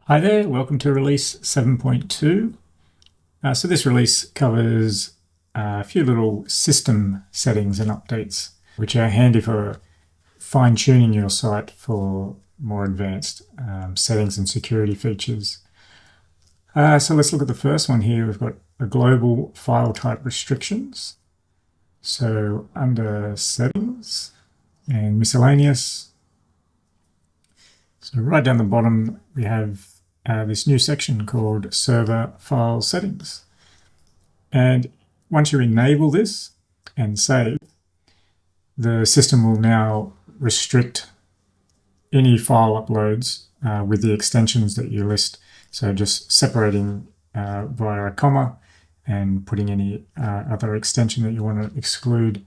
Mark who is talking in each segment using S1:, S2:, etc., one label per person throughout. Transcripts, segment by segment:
S1: Hi there, welcome to release 7.2. So this release covers a few little system settings and updates, which are handy for fine-tuning your site for more advanced settings and security features. So let's look at the first one here. We've got a global file type restrictions. So under settings and miscellaneous, so right down the bottom, we have this new section called Server File Settings. And once you enable this and save, the system will now restrict any file uploads with the extensions that you list. So just separating via a comma and putting any other extension that you want to exclude.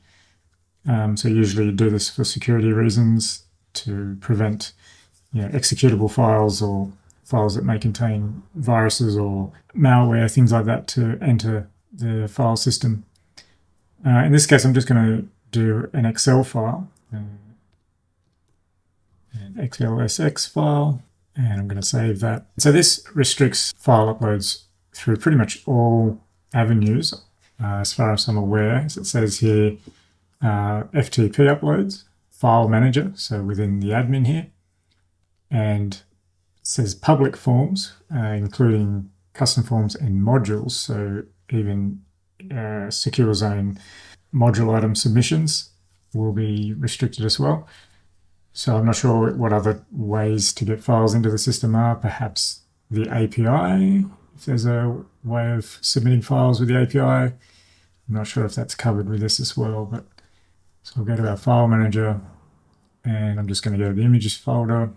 S1: So usually you do this for security reasons to prevent executable files or files that may contain viruses or malware, things like that, to enter the file system. In this case, I'm just going to do an Excel file, an XLSX file, and I'm going to save that. So this restricts file uploads through pretty much all avenues, as far as I'm aware. As it says here, FTP uploads, file manager, so within the admin here, and it says public forms, including custom forms and modules, so even secure zone module item submissions will be restricted as well. So I'm not sure what other ways to get files into the system are. Perhaps the API, if there's a way of submitting files with the API. I'm not sure if that's covered with this as well. But so we'll go to our file manager, and I'm just going to go to the images folder.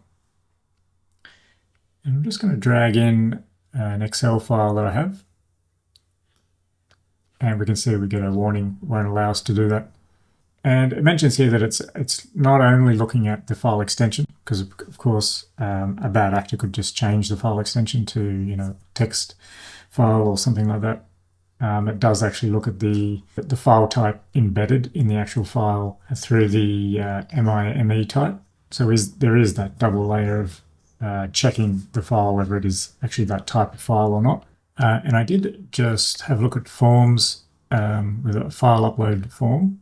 S1: And I'm just going to drag in an Excel file that I have. And we can see we get a warning, won't allow us to do that. And it mentions here that it's not only looking at the file extension, because of course a bad actor could just change the file extension to text file or something like that. It does actually look at the file type embedded in the actual file through the MIME type. So there is that double layer of checking the file, whether it is actually that type of file or not. And I did just have a look at forms with a file upload form.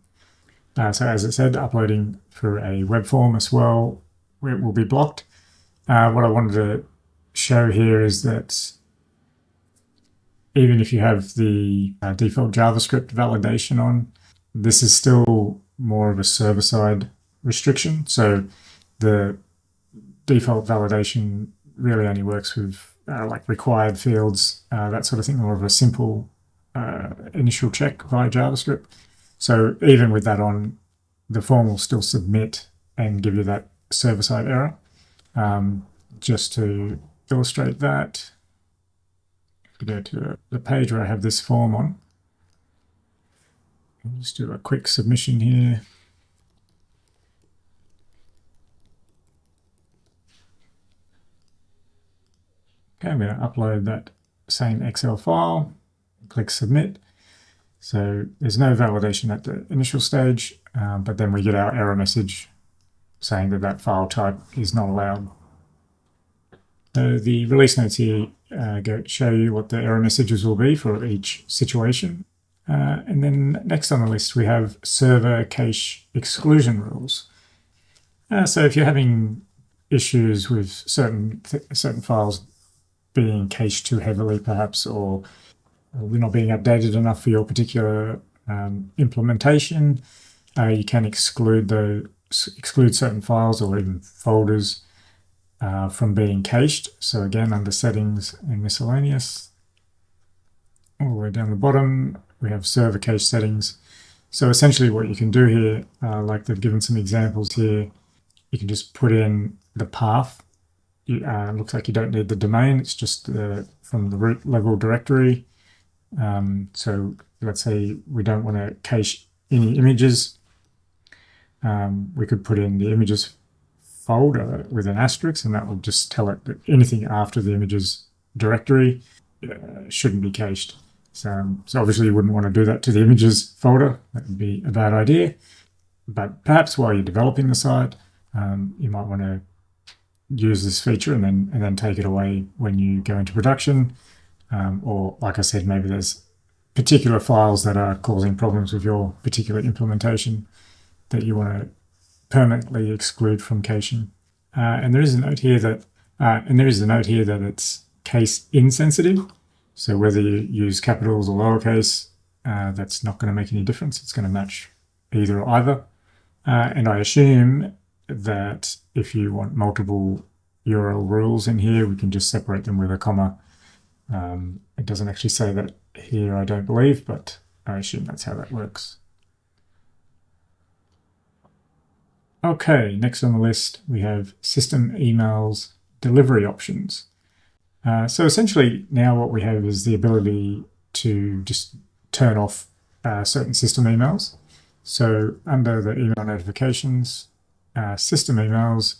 S1: So as it said, uploading through a web form as well, it will be blocked. What I wanted to show here is that even if you have the default JavaScript validation on, this is still more of a server-side restriction. So the default validation really only works with like required fields, that sort of thing, more of a simple initial check via JavaScript. So even with that on, the form will still submit and give you that server-side error. Just to illustrate that, if we go to the page where I have this form on, I'll just do a quick submission here. Okay, I'm going to upload that same Excel file, click submit. So there's no validation at the initial stage, but then we get our error message saying that that file type is not allowed. So the release notes here show you what the error messages will be for each situation. And then next on the list, we have server cache exclusion rules. So if you're having issues with certain files being cached too heavily, perhaps, or we're not being updated enough for your particular implementation, you can exclude certain files or even folders from being cached. So again, under settings and miscellaneous, all the way down the bottom, we have server cache settings. So essentially what you can do here, like they've given some examples here, you can just put in the path. Looks like you don't need the domain, it's just from the root level directory. So let's say we don't want to cache any images. We could put in the images folder with an asterisk, and that will just tell it that anything after the images directory shouldn't be cached. So obviously you wouldn't want to do that to the images folder. That would be a bad idea. But perhaps while you're developing the site, you might want to use this feature and then take it away when you go into production. Or like I said, maybe there's particular files that are causing problems with your particular implementation that you want to permanently exclude from caching. And there is a note here that it's case insensitive. So whether you use capitals or lowercase, that's not going to make any difference. It's going to match either or either. And I assume that if you want multiple URL rules in here, we can just separate them with a comma. It doesn't actually say that here, I don't believe, but I assume that's how that works. Okay, next on the list, we have system emails delivery options. So essentially now what we have is the ability to just turn off certain system emails. So under the email notifications, system emails,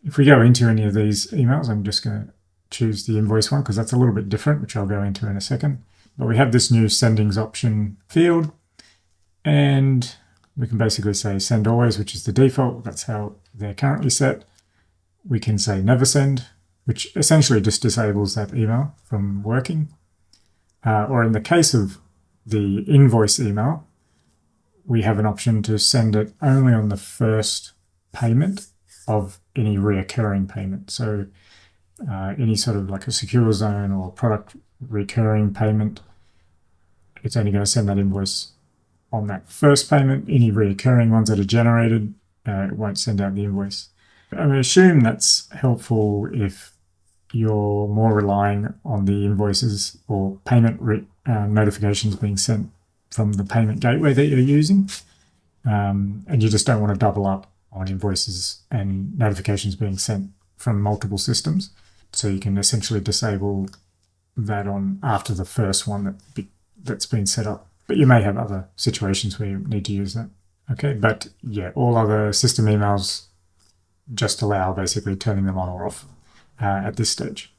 S1: if we go into any of these emails, I'm just going to choose the invoice one because that's a little bit different, which I'll go into in a second. But we have this new sendings option field, and we can basically say send always, which is the default. That's how they're currently set. We can say never send, which essentially just disables that email from working. Or in the case of the invoice email, we have an option to send it only on the first payment of any reoccurring payment. So any sort of like a secure zone or product recurring payment, it's only going to send that invoice on that first payment. Any reoccurring ones that are generated, it won't send out the invoice. I assume that's helpful if you're more relying on the invoices or payment notifications being sent from the payment gateway that you're using, and you just don't want to double up on invoices and notifications being sent from multiple systems. So you can essentially disable that on after the first one that's been set up. But you may have other situations where you need to use that. Okay, but yeah, all other system emails just allow basically turning them on or off at this stage.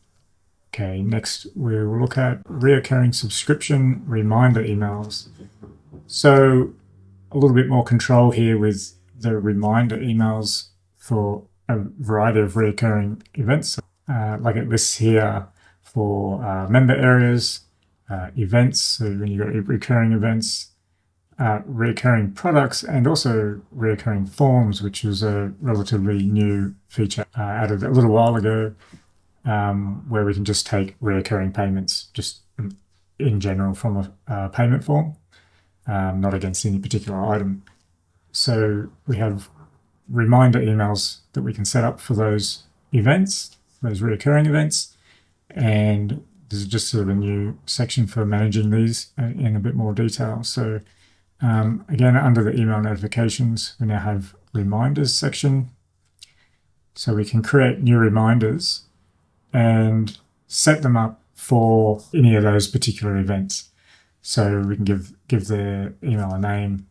S1: Okay, next we will look at reoccurring subscription reminder emails. So a little bit more control here with the reminder emails for a variety of reoccurring events. Like it lists here for member areas, events, so when you've got recurring events, recurring products, and also recurring forms, which was a relatively new feature added a little while ago, where we can just take recurring payments just in general from a payment form, not against any particular item. So we have reminder emails that we can set up for those events, those recurring events, and there's just sort of a new section for managing these in a bit more detail. So again, under the email notifications, we now have reminders section. So we can create new reminders and set them up for any of those particular events. So we can give the email a name.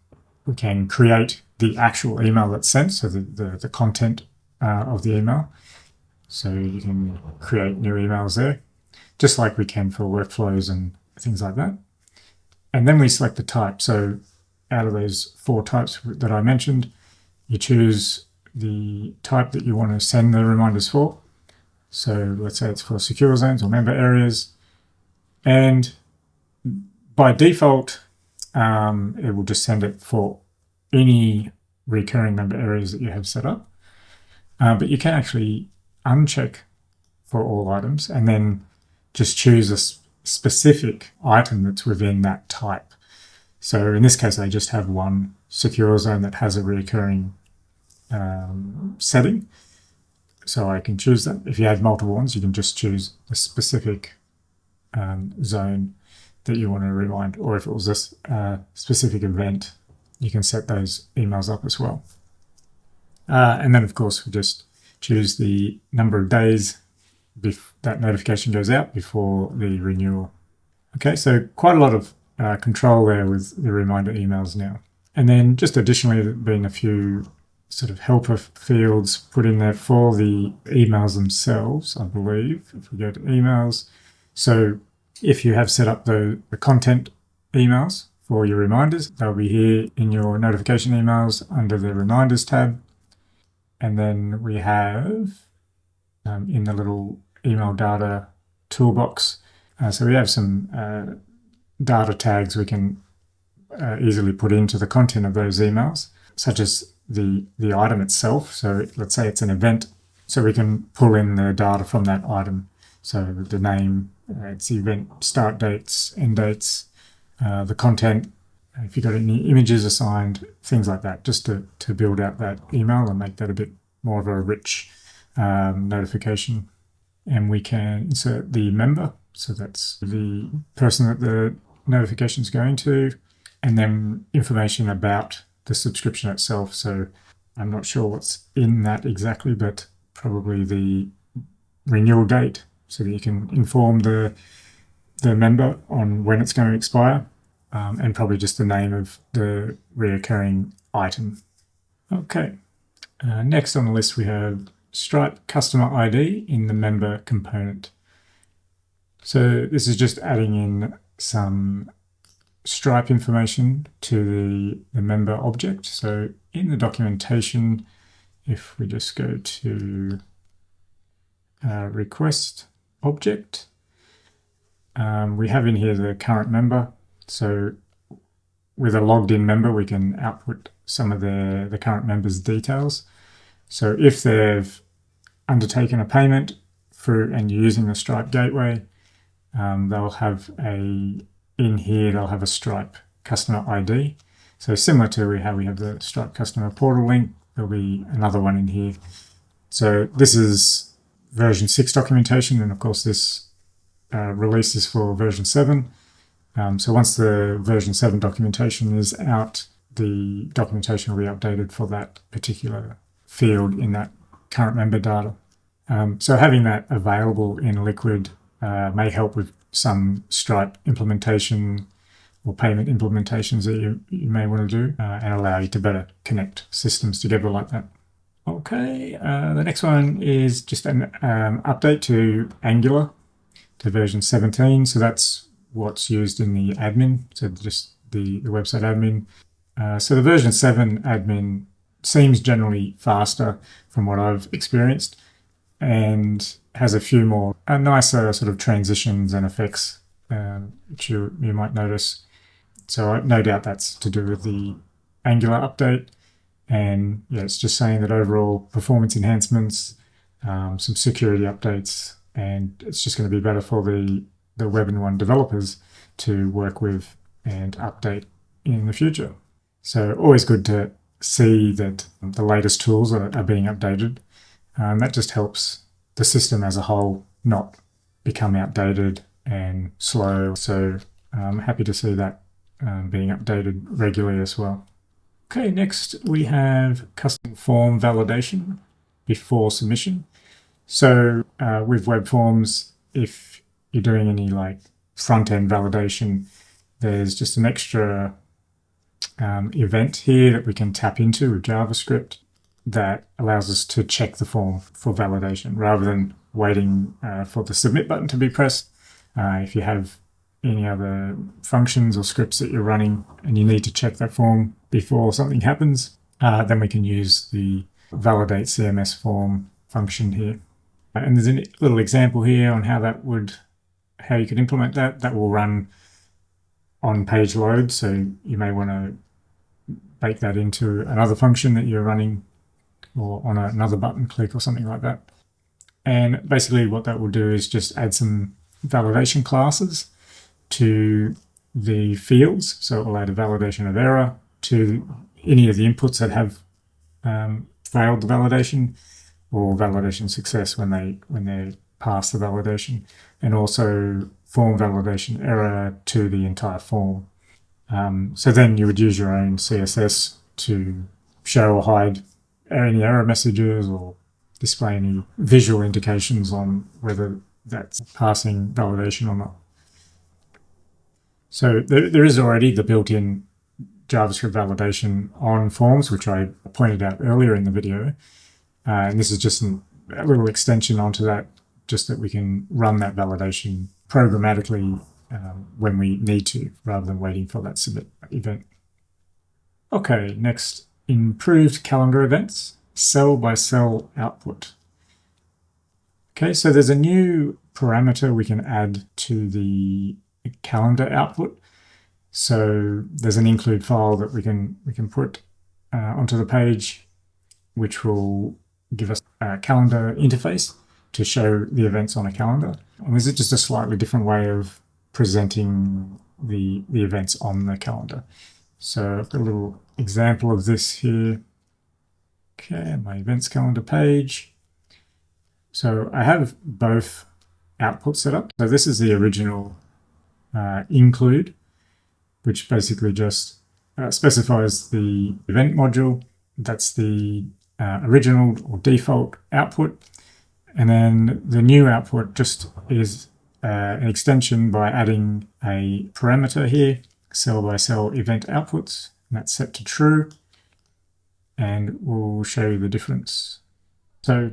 S1: We can create the actual email that's sent, so the content of the email. So you can create new emails there, just like we can for workflows and things like that. And then we select the type. So out of those 4 types that I mentioned, you choose the type that you want to send the reminders for. So let's say it's for secure zones or member areas. And by default, it will just send it for any recurring member areas that you have set up. But you can actually uncheck for all items and then just choose a specific item that's within that type. So in this case, I just have one secure zone that has a recurring setting. So I can choose that. If you have multiple ones, you can just choose a specific zone that you want to remind, or if it was a specific event, you can set those emails up as well. And then, of course, we just choose the number of days that notification goes out before the renewal. Okay, so quite a lot of control there with the reminder emails now. And then just additionally, there have been a few sort of helper fields put in there for the emails themselves, I believe, if we go to emails. So if you have set up the content emails for your reminders, they'll be here in your notification emails under the reminders tab. And then we have in the little email data toolbox. So we have some data tags we can easily put into the content of those emails, such as the item itself. So let's say it's an event, so we can pull in the data from that item. So the name, its event start dates, end dates, the content, if you've got any images assigned, things like that, just to build out that email and make that a bit more of a rich notification. And we can insert the member, so that's the person that the notification is going to, and then information about the subscription itself. So I'm not sure what's in that exactly, but probably the renewal date, so that you can inform the member on when it's going to expire, and probably just the name of the reoccurring item. Okay, next on the list we have Stripe customer ID in the member component. So this is just adding in some Stripe information to the member object. So in the documentation, if we just go to request object, we have in here the current member. So with a logged in member, we can output some of the current member's details. So if they've undertaken a payment through and using the Stripe gateway, they'll have they'll have a Stripe customer ID. So similar to how we have the Stripe customer portal link, there'll be another one in here. So this is version 6 documentation, and of course this release is for version 7. So once the version 7 documentation is out, the documentation will be updated for that particular field in that current member data. So having that available in Liquid may help with some Stripe implementation or payment implementations that you may want to do, and allow you to better connect systems together like that. Okay, the next one is just an update to Angular to version 17. So that's what's used in the admin, so just the website admin. So the version 7 admin seems generally faster from what I've experienced, and has a few more nicer sort of transitions and effects, which you might notice. So no doubt that's to do with the Angular update. And yeah, it's just saying that overall performance enhancements, some security updates, and it's just going to be better for the WebinOne developers to work with and update in the future. So always good to see that the latest tools are being updated. That just helps the system as a whole not become outdated and slow. So I'm happy to see that being updated regularly as well. Okay, next we have custom form validation before submission. So with web forms, if you're doing any like front-end validation, there's just an extra event here that we can tap into with JavaScript that allows us to check the form for validation rather than waiting for the submit button to be pressed. If you have any other functions or scripts that you're running and you need to check that form before something happens, then we can use the validate CMS form function here. And there's a little example here on how you could implement that. That will run on page load, so you may want to bake that into another function that you're running, or on another button click or something like that. And basically what that will do is just add some validation classes to the fields. So it will add a validation of error to any of the inputs that have failed the validation, or validation success when they pass the validation, and also form validation error to the entire form. So then you would use your own CSS to show or hide any error messages or display any visual indications on whether that's passing validation or not. So there is already the built-in JavaScript validation on forms, which I pointed out earlier in the video. And this is just a little extension onto that, just that we can run that validation programmatically when we need to, rather than waiting for that submit event. Okay, next, improved calendar events, cell by cell output. Okay, so there's a new parameter we can add to the calendar output. So there's an include file that we can put onto the page, which will give us a calendar interface to show the events on a calendar. And this is just a slightly different way of presenting the events on the calendar. So I've got a little example of this here. Okay, my events calendar page. So I have both outputs set up. So this is the original include, which basically just specifies the event module. That's the original or default output. And then the new output just is an extension by adding a parameter here, cell by cell event outputs, and that's set to true. And we'll show you the difference. So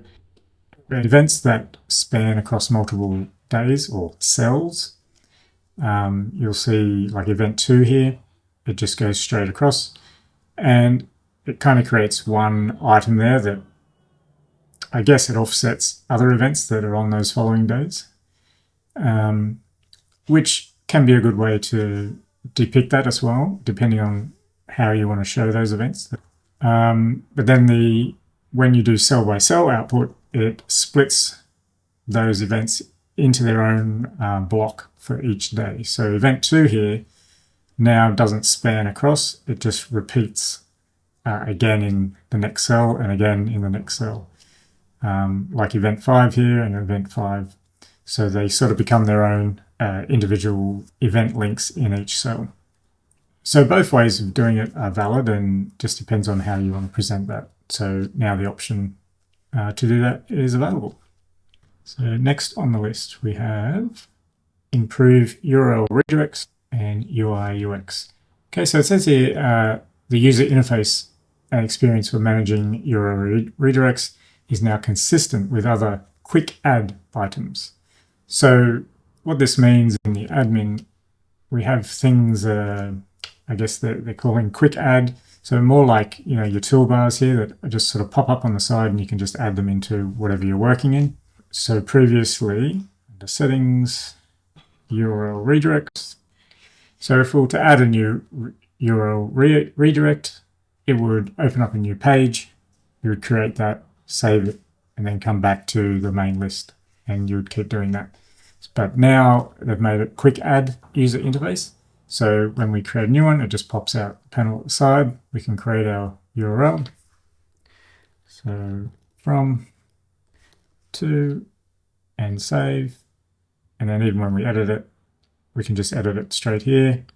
S1: events that span across multiple days or cells, you'll see like event 2 here, it just goes straight across, and it kind of creates one item there that I guess it offsets other events that are on those following days, which can be a good way to depict that as well, depending on how you want to show those events. But then when you do cell by cell output, it splits those events into their own block for each day. So event 2 here now doesn't span across, it just repeats again in the next cell and again in the next cell. Like event 5 here and event 5. So they sort of become their own individual event links in each cell. So both ways of doing it are valid, and just depends on how you want to present that. So now the option to do that is available. So next on the list we have improve URL redirects and UI UX. Okay, so it says here the user interface experience for managing URL redirects is now consistent with other quick add items. So what this means in the admin, we have things, I guess they're calling quick add. So more like, you know, your toolbars here that just sort of pop up on the side and you can just add them into whatever you're working in. So previously, under settings, URL redirects. So if we were to add a new URL redirect, it would open up a new page. You would create that, save it, and then come back to the main list, and you would keep doing that. But now they've made it quick add user interface. So when we create a new one, it just pops out the panel at the side. We can create our URL. So from, to, and save. And then even when we edit it, we can just edit it straight here.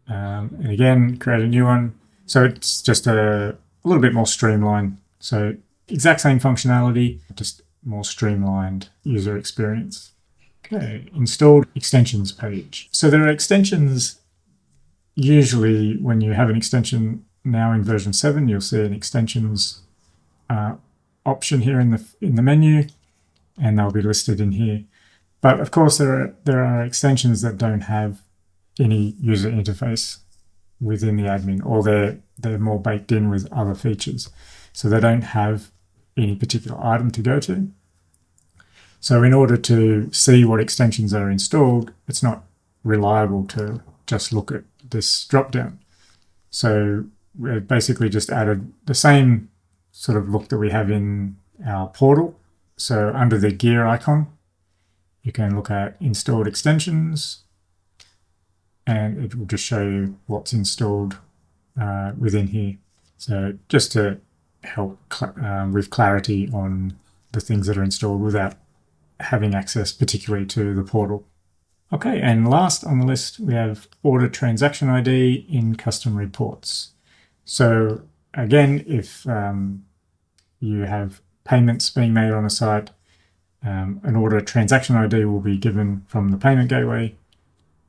S1: And again, create a new one. So it's just a little bit more streamlined. So exact same functionality, just more streamlined user experience. Okay, installed extensions page. So there are extensions, usually when you have an extension now in version 7, you'll see an extensions option here in the menu, and they'll be listed in here. But of course, there are extensions that don't have any user interface within the admin, or they're more baked in with other features. So they don't have any particular item to go to. So in order to see what extensions are installed, it's not reliable to just look at this drop-down. So we've basically just added the same sort of look that we have in our portal. So under the gear icon, you can look at installed extensions, and it will just show you what's installed within here. So just to help with clarity on the things that are installed without having access particularly to the portal. Okay, and last on the list, we have order transaction ID in custom reports. So again, if you have payments being made on a site, an order transaction ID will be given from the payment gateway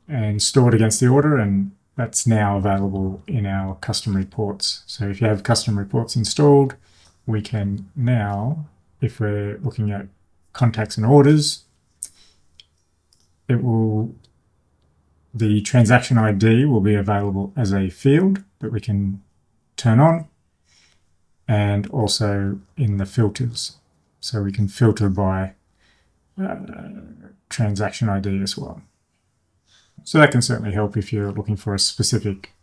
S1: and stored against the order, and that's now available in our custom reports. So if you have custom reports installed, we can now, if we're looking at contacts and orders, the transaction ID will be available as a field that we can turn on, and also in the filters. So we can filter by transaction ID as well. So that can certainly help if you're looking for a specific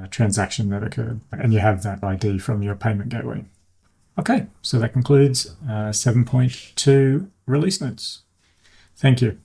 S1: transaction that occurred and you have that ID from your payment gateway. Okay, so that concludes 7.2 release notes. Thank you.